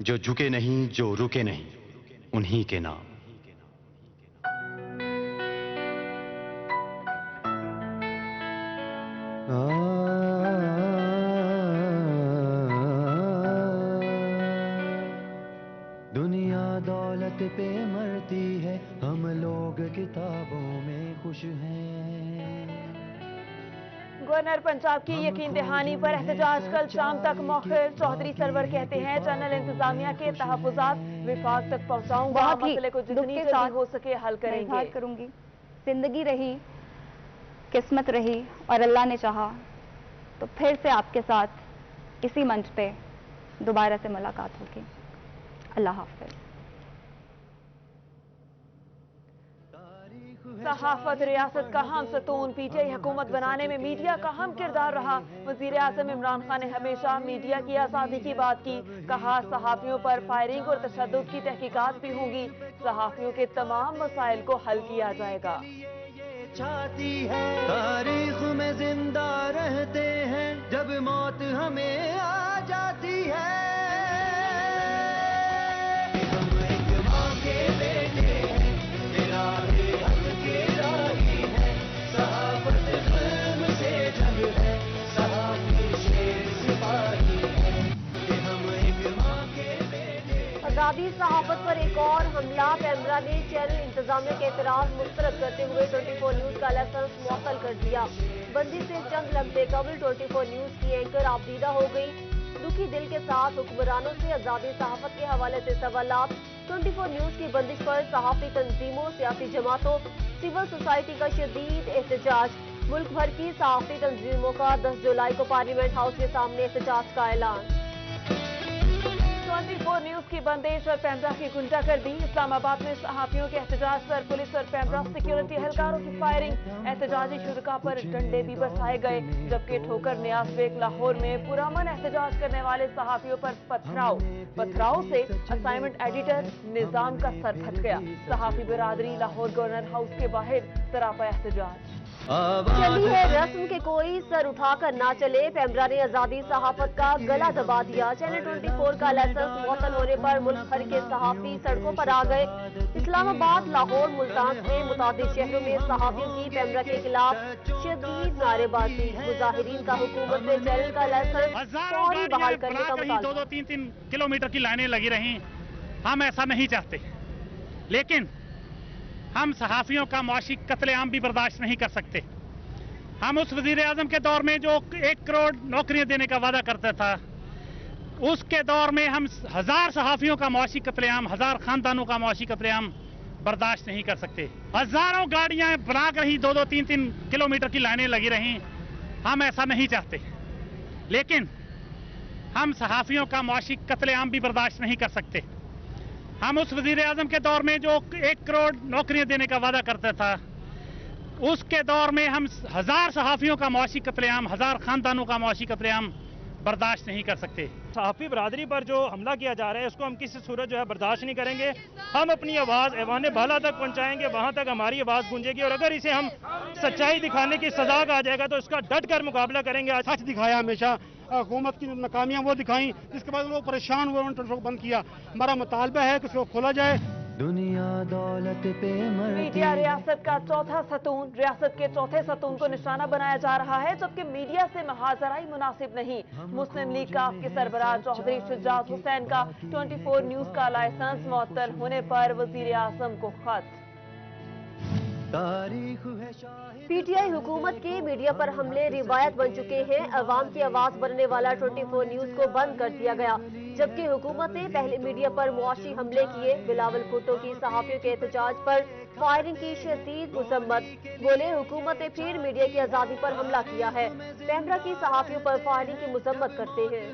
जो झुके नहीं, जो रुके नहीं, उन्हीं के नाम। दुनिया दौलत पे मरती है, हम लोग किताबों में खुश हैं। गवर्नर पंजाब की यकीन दहानी पर एहतजाज कल शाम तक मौखर। चौधरी सरवर कहते हैं जनरल इंतजामिया के तहफुजात विफाक तक पहुंचाऊंगा, मसले को जितनी जल्दी हो सके हल करेंगे। जिंदगी रही, किस्मत रही और अल्लाह ने चाहा तो फिर से आपके साथ इसी मंच पे दोबारा से मुलाकात होगी। अल्लाह हाफ़िज़। सहाफत रियासत का हम सतून, पीटीआई हुकूमत बनाने में मीडिया का हम किरदार रहा। वजीर आज़म इमरान खान ने हमेशा मीडिया की आज़ादी की बात की। कहा सहाफियों पर फायरिंग और तशद्दुद की तहकीकात भी होंगी। सहाफियों के तमाम मसाइल को हल किया जाएगा। तारीख में जिंदा रहते हैं जब मौत हमें आ जाती है। आजादी सहाफत पर एक और हमला। पैमरा ने चैनल इंतजामिया के एतराज मुस्तरद करते हुए 24 न्यूज का लाइसेंस मुअत्तल कर दिया। बंदी से चंद लम्हे कबल 24 न्यूज की एंकर आबदीदा हो गई। दुखी दिल के साथ हुक्मरानों से आजादी सहाफत के हवाले से सवालात। 24 न्यूज की बंदिश पर सहाफी तंजीमों, सियासी जमातों, सिविल सोसाइटी का शदीद एहतजाज। मुल्क भर की सहाफी तंजीमों का 10 जुलाई को पार्लियामेंट हाउस के सामने एहतजाज का ऐलान। 24 न्यूज की बंदिश और पैमरा की गुंडागर्दी। इस्लामाबाद में सहाफियों के एहतजाज पर पुलिस और पैमरा सिक्योरिटी एहलकारों की फायरिंग। एहतजाजी शुरका पर डंडे भी बरसाए गए, जबकि ठोकर न्याज बेग लाहौर में पुरअमन एहतजाज करने वाले सहाफियों पर पथराव से असाइनमेंट एडिटर निजाम का सर फट गया। सहाफी बिरादरी लाहौर गवर्नर हाउस के बाहर सरापा एहतजाज। चली है रस्म के कोई सर उठाकर ना चले। पैमरा ने आजादी सहाफत का गला दबा दिया। चैनल 24 का लाइसेंस मुअत्तल होने पर मुल्क भर के सहाफी सड़कों पर आ गए। इस्लामाबाद, लाहौर, मुल्तान में मुताबिक शहरों में सहाफियों की पैमरा के खिलाफ शदीद नारेबाजी। मुजाहिरीन का हुकूमत से चैनल का लाइसेंस फौरी बहाल करने का मुतालबा। 2-3 किलोमीटर की लाइनें लगी रही। हम ऐसा नहीं चाहते, लेकिन हम सहाफियों का मुआशी कत्लेआम भी बर्दाश्त नहीं कर सकते। हम उस वजीर आजम के दौर में जो 1 करोड़ नौकरियां देने का वादा करता था, उसके दौर में हम 1000 सहाफियों का मुआशी कत्लेआम, 1000 खानदानों का मुआशी कत्लेआम बर्दाश्त नहीं कर सकते। हजारों गाड़ियां ब्लॉक रही, 2-3 किलोमीटर की लाइनें लगी रही। हम ऐसा नहीं चाहते, लेकिन हम सहाफियों का मुआशी कत्लेआम भी बर्दाश्त नहीं कर सकते। हम उस वजीर आजम के दौर में जो 1 करोड़ नौकरियां देने का वादा करता था, उसके दौर में हम 1000 सहाफियों का मुआशी कत्लेआम, 1000 खानदानों का मुआशी कत्लेआम बर्दाश्त नहीं कर सकते। सहाफी बरादरी पर जो हमला किया जा रहा है, उसको हम किसी सूरत जो है बर्दाश्त नहीं करेंगे। हम अपनी आवाज़ ऐवान बाला तक पहुंचाएंगे, वहां तक हमारी आवाज़ गूंजेगी। और अगर इसे हम सच्चाई दिखाने की सजा आ जाएगा तो इसका डट कर मुकाबला करेंगे। आज सच दिखाया, हमेशा हुकूमत की नाकामियां वो दिखाई, जिसके बाद लोग परेशान हुए, उन्होंने बंद किया। हमारा मुतालबा है कि उसको खोला जाए। दुनिया दौलत पे मीडिया रियासत का चौथा सतून। रियासत के चौथे सतून को निशाना बनाया जा रहा है, जबकि मीडिया से महाजराई मुनासिब नहीं। मुस्लिम लीग का के सरबराह चौधरी शुजात हुसैन का 24 न्यूज का लाइसेंस मुअत्तल होने पर वजीर आजम को खत। पीटीआई हुकूमत के मीडिया पर हमले रिवायत बन चुके हैं। अवाम की आवाज बनने वाला 24 न्यूज को बंद कर दिया गया, जबकि हुकूमत ने पहले मीडिया पर मुआशी हमले किए। बिलावल भुट्टो की सहाफियों के एहतजाज पर फायरिंग की शदीद मुजम्मत। बोले हुकूमत ने फिर मीडिया की आजादी पर हमला किया है। पैमरा की सहाफियों पर फायरिंग की मुजम्मत करते हैं।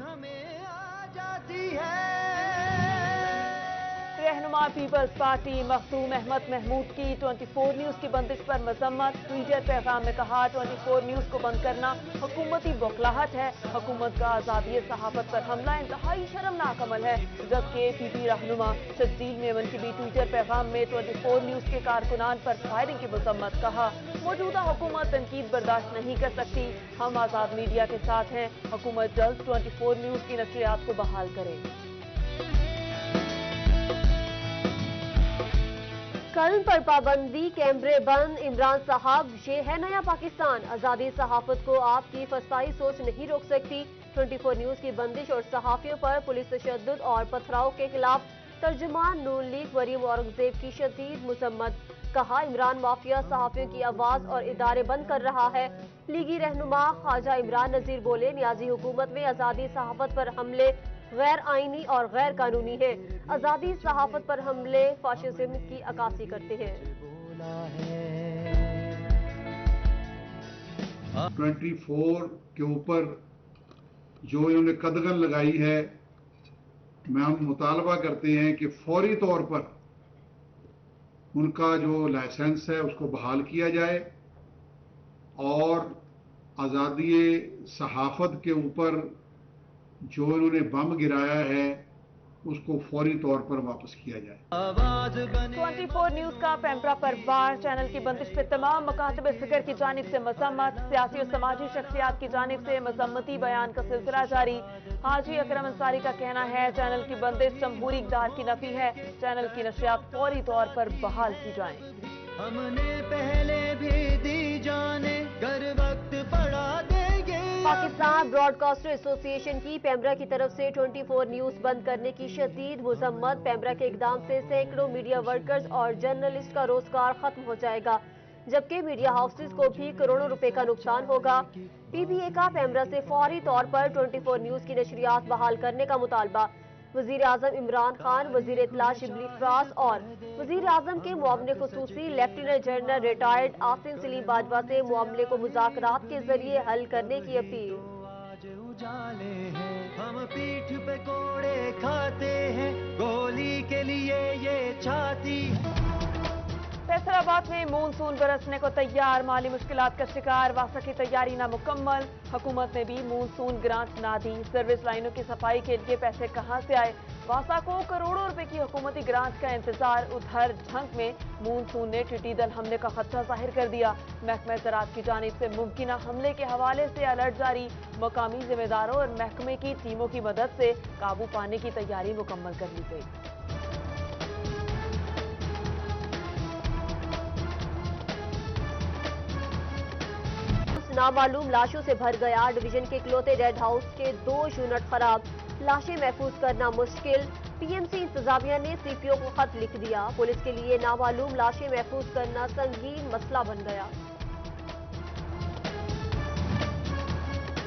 रहनुमा पीपल्स पार्टी मखदूम अहमद महमूद की 24 न्यूज की बंदिश पर मजम्मत। ट्विटर पैगाम में कहा 24 न्यूज को बंद करना हुकूमती बौखलाहट है। हुकूमत का आजादी सहाफत पर हमला इंतहाई शर्मनाक अमल है। जबकि पीपी रहनुमा शब्जील मेमन की भी ट्विटर पैगाम में 24 न्यूज के कारकुनान पर फायरिंग की मजम्मत। कहा मौजूदा हुकूमत तनकीद बर्दाश्त नहीं कर सकती। हम आजाद मीडिया के साथ हैं। हुकूमत जल्द 24 न्यूज की नशरियात को बहाल करे। कर्म पर पाबंदी, कैमरे बंद, इमरान साहब ये है नया पाकिस्तान। आज़ादी सहाफत को आपकी फसाई सोच नहीं रोक सकती। 24 न्यूज की बंदिश और सहाफियों पर पुलिस तशद्दुद और पथराव के खिलाफ तर्जुमान नून लीग मरीम औरंगजेब की शदीद मजम्मत। कहा, इमरान माफिया सहाफियों की आवाज और इदारे बंद कर रहा है। लीगी रहनुमा ख्वाजा इमरान नजीर बोले, नियाजी हुकूमत में आज़ादी सहाफत पर हमले गैर आईनी और गैर कानूनी है। आज़ादी सहाफत पर हमले फाशिज्म की अक्कासी करते हैं। 24 के ऊपर जो इन्होंने कदगन लगाई है, मैं हम मुतालबा करते हैं कि फौरी तौर पर उनका जो लाइसेंस है उसको बहाल किया जाए और आज़ादी सहाफत के ऊपर जो इन्होंने बम गिराया है उसको फौरी तौर पर वापस किया जाए। 24 न्यूज का पैम्परा पर वार, चैनल की बंदिश पे तमाम मकातब फिक्र की जानिब से मजम्मत। सियासी और समाजी शख्सियात की जानिब से मजम्मती बयान का सिलसिला जारी। हाजी अकरम अंसारी का कहना है, चैनल की बंदिश जमहूरी इक़्तिदार की नफी है। चैनल की नशियात फौरी तौर पर बहाल की जाए। हमने पहले भी दी जाने, कर वक्त पड़ा देंगे। पाकिस्तान ब्रॉडकास्टर एसोसिएशन की पैम्ब्रा की तरफ से 24 न्यूज बंद करने की शदीद मजम्मत। पैम्ब्रा के इकदाम से सैकड़ों मीडिया वर्कर्स और जर्नलिस्ट का रोजगार खत्म हो जाएगा, जबकि मीडिया हाउसेज को भी करोड़ों रुपए का नुकसान होगा। पीबीए का पैम्ब्रा से फौरी तौर पर 24 न्यूज की नशरियात बहाल करने का मुतालबा। वजीर आजम इमरान खान, वजीर इत्तला शिबली फ्रास और वजीर आजम के मुआवने खुसूसी lieutenant general retired Asim Saleem Bajwa से मामले को मुज़ाकरात के जरिए हल करने की अपील। उजाले हैं, हम पीठ पे कोड़े खाते हैं, गोली के लिए ये छाती। फैसलाबाद में मानसून बरसने को तैयार, माली मुश्किलात का शिकार, वासा की तैयारी नामुकम्मल। हुकूमत ने भी मानसून ग्रांट ना दी, सर्विस लाइनों की सफाई के लिए पैसे कहां से आए। वासा को करोड़ों रुपए की हुकूमती ग्रांट का इंतजार। उधर झंग में मानसून ने टिड्डी दल हमले का खदशा जाहिर कर दिया। महकमा ज़राअत की जानिब से मुमकिना हमले के हवाले से अलर्ट जारी। मकामी जिम्मेदारों और महकमे की टीमों की मदद से काबू पाने की तैयारी मुकम्मल कर ली गई। नामालूम लाशों से भर गया डिवीजन के इकलौते रेड हाउस के 2 यूनिट खराब, लाशें महफूज करना मुश्किल। पीएमसी इंतजामिया ने सीपीओ को खत लिख दिया। पुलिस के लिए नामालूम लाशें महफूज करना संगीन मसला बन गया।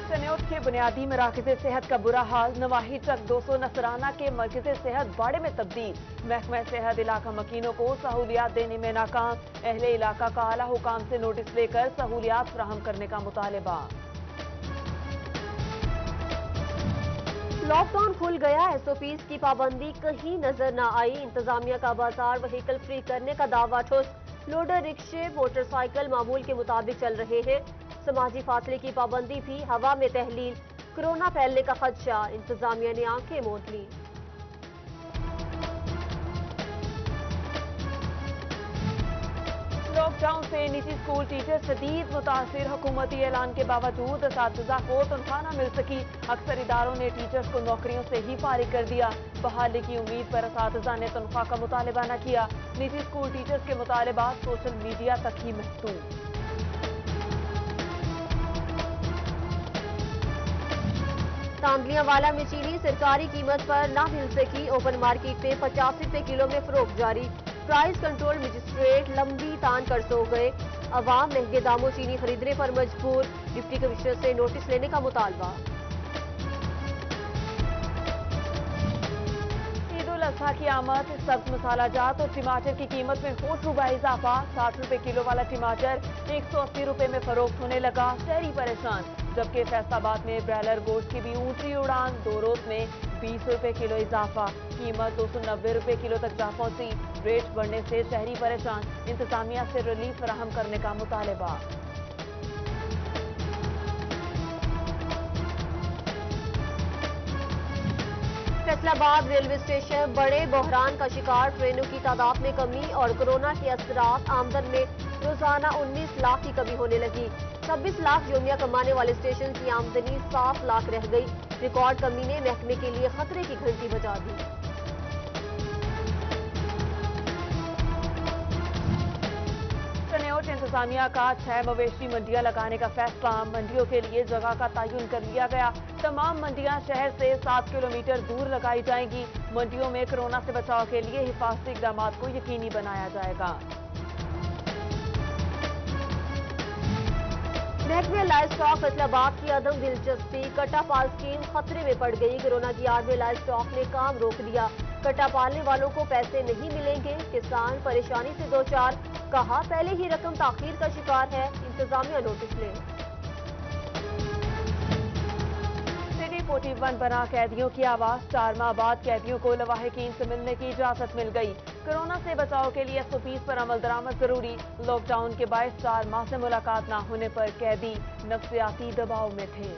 चन्योट के बुनियादी मराकज़ सेहत का बुरा हाल, नवाही चक 200 नसराना के मरकज़ सेहत बाड़े में तब्दील। महकमा सेहत इलाका मकीनों को सहूलियात देने में नाकाम। अहले इलाका का आला हुकाम से नोटिस लेकर सहूलियात फराहम करने का मुतालबा। लॉकडाउन खुल गया, एसओपीज की पाबंदी कहीं नजर न आई। इंतजामिया का बाजार व्हीकल फ्री करने का दावा ठुस। लोडर, रिक्शे, मोटरसाइकिल मामूल के मुताबिक चल रहे हैं। समाजी फासले की पाबंदी भी हवा में तहलील। कोरोना फैलने का खदशा, इंतजामिया ने आंखें मूंद ली। लॉकडाउन से निजी स्कूल टीचर शदीद मुतासिर। हुकूमती ऐलान के बावजूद असातिज़ा को तनख्वाह न मिल सकी। अक्सर इदारों ने टीचर्स को नौकरियों से ही फारिग कर दिया। बहाली की उम्मीद पर असातिज़ा ने तनख्वाह का मुतालबा न किया। निजी स्कूल टीचर्स के मुतालबात सोशल मीडिया तक ही महदूद। तांदलियावाला में चीनी सरकारी कीमत पर ना मिल सकी। ओपन मार्केट में 85 रुपए किलो में फरोख्त जारी। प्राइस कंट्रोल मजिस्ट्रेट लंबी तान कर सो गए। अवाम महंगे दामों चीनी खरीदने पर मजबूर। डिप्टी कमिश्नर से नोटिस लेने का मुतालबा। ईद उल अजहा की आमद, सब्ज मसाला जात और टमाटर की कीमत में होशरुबा इजाफा। 60 रुपए किलो वाला टमाटर 180 रुपए में फरोख्त होने लगा। शहरी परेशान। जबकि फैसलाबाद में ब्रायलर गोश्त की भी ऊंची उड़ान। 2 रोज में 20 रुपए किलो इजाफा। कीमत 290 रुपए किलो तक जा पहुंची। रेट बढ़ने से शहरी परेशान। इंतजामिया से रिलीफ फराहम करने का मुतालबा। फैसलाबाद रेलवे स्टेशन बड़े बहरान का शिकार। ट्रेनों की तादाद में कमी और कोरोना के असरात। आमदन में रोजाना 19 लाख की कमी होने लगी। 26 लाख योमिया कमाने वाले स्टेशन की आमदनी 7 लाख रह गई। रिकॉर्ड कमी ने महकमे के लिए खतरे की घंटी बजा दी। इंतजामिया का 6 मवेशी मंडियां लगाने का फैसला। मंडियों के लिए जगह का तयन कर लिया गया। तमाम मंडियां शहर से 7 किलोमीटर दूर लगाई जाएंगी। मंडियों में कोरोना से बचाव के लिए हिफाजती इकदाम को यकीनी बनाया जाएगा। महकमे लाइव स्टॉक फैसलाबाद की अदम दिलचस्पी। कट्टा पाल स्कीम खतरे में पड़ गई। कोरोना की आड़ में लाइव स्टॉक ने काम रोक दिया। कट्टा पालने वालों को पैसे नहीं मिलेंगे। किसान परेशानी से दो चार। कहा पहले ही रकम ताखीर का शिकार है, इंतजामिया नोटिस ले। सिटी 41 बना कैदियों की आवाज। 4 माह बाद कैदियों को लवाहिकीन से मिलने की इजाजत मिल गई। कोरोना से बचाव के लिए SOPs पर अमल दरामद जरूरी। लॉकडाउन के बायस 4 माह से मुलाकात न होने पर कैदी नफ्सियाती दबाव में थे।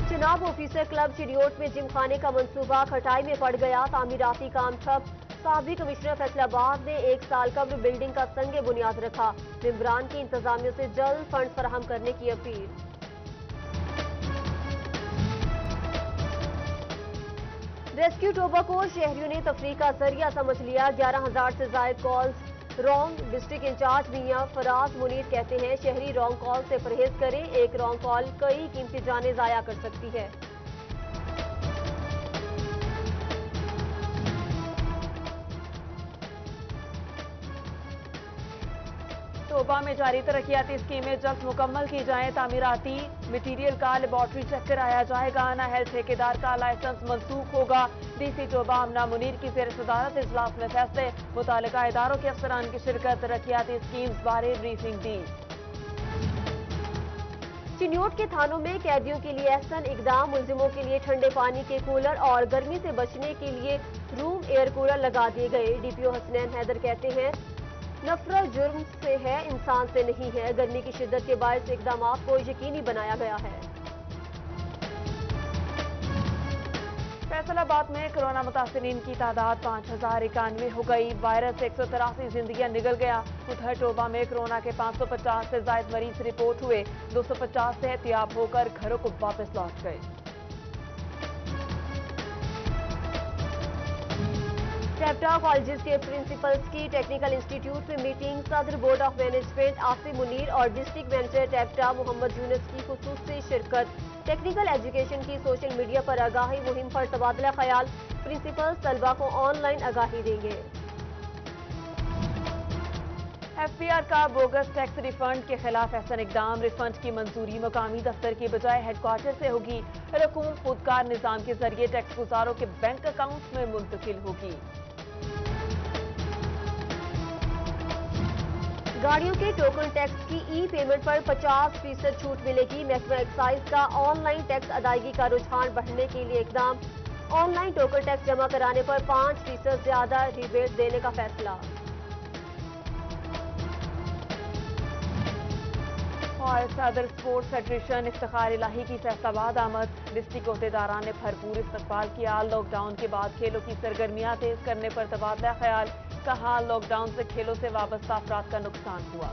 चुनाव ऑफिसर क्लब चिड़ियोट में जिम खाने का मंसूबा खटाई में पड़ गया। तामीराती काम ठप। साबिक कमिश्नर फैसलाबाद ने 1 साल कब्ल बिल्डिंग का संगे बुनियाद रखा। मेंबरान की इंतजामिया से जल्द फंड फराहम करने की अपील। रेस्क्यू टोबा को शहरियों ने तफरीह का जरिया समझ लिया। 11,000 से जायद कॉल्स रॉन्ग। डिस्ट्रिक्ट इंचार्ज मियां फराज मुनीर कहते हैं शहरी रॉन्ग कॉल से परहेज करें। एक रॉन्ग कॉल कई कीमती जानें जाया कर सकती है। टोबा में जारी तरक्याती स्कीमें जल्द मुकम्मल की जाएं। तामीराती मटीरियल का लेबॉर्ट्री चेक कराया जाएगा। नाहल ठेकेदार का लाइसेंस मंसूख होगा। DC टोबा अमना मुनीर की ज़ेर सदारत इजलास में फैसले। मुतालिका इदारों के अफसरान की शिरकत। तरक्याती स्कीम्स बारे ब्रीफिंग दी। चिन्योट के थानों में कैदियों के लिए एहसन इकदाम। मुलजिमों के लिए ठंडे पानी के कूलर और गर्मी से बचने के लिए रूम एयर कूलर लगा दिए गए। DPO हसनैन हैदर कहते हैं नफरत जुर्म से है, इंसान से नहीं है। गर्मी की शिद्दत के बायस इकदाम को यकीनी बनाया गया है। फैसलाबाद में कोरोना मुतासरीन की तादाद 5,091 हो गई। वायरस से 183 जिंदगियां निगल गया। उधर टोबा में कोरोना के 550 से जायद मरीज रिपोर्ट हुए। 250 सेहतियाब होकर घरों को वापस लौट गए। टेप्टा कॉलेजेस के प्रिंसिपल्स की टेक्निकल इंस्टीट्यूट में मीटिंग। सदर board of management Asif Munir और डिस्ट्रिक्ट मैनेजर टेप्टा मोहम्मद यूनुस की खुसूसी शिरकत। टेक्निकल एजुकेशन की सोशल मीडिया पर आगाही मुहिम पर तबादला ख्याल। प्रिंसिपल्स तलबा को ऑनलाइन आगाही देंगे। FPR का बोगस टैक्स रिफंड के खिलाफ एहसन इकदाम। रिफंड की मंजूरी मुकामी दफ्तर की बजाय हेडक्वार्टर से होगी। रकूम खुदकार निजाम के जरिए टैक्स गुजारों के बैंक अकाउंट में मुंतकिल होगी। गाड़ियों के टोकन टैक्स की ई-पेमेंट पर 50% छूट मिलेगी। महकमा एक्साइज का ऑनलाइन टैक्स अदायगी का रुझान बढ़ने के लिए इकदाम। ऑनलाइन टोकन टैक्स जमा कराने पर 5% ज्यादा रिबेट देने का फैसला। और सदर स्पोर्ट्स फेडरेशन इफ्तिखार इलाही की फैसलाबाद आमद। डिस्ट्रिक्ट अहदेदारान ने भरपूर इस्तकबाल किया। लॉकडाउन के बाद खेलों की सरगर्मियां तेज करने पर तबादला ख्याल। कहा लॉकडाउन से खेलों से वाबस्ता अफराद का नुकसान हुआ।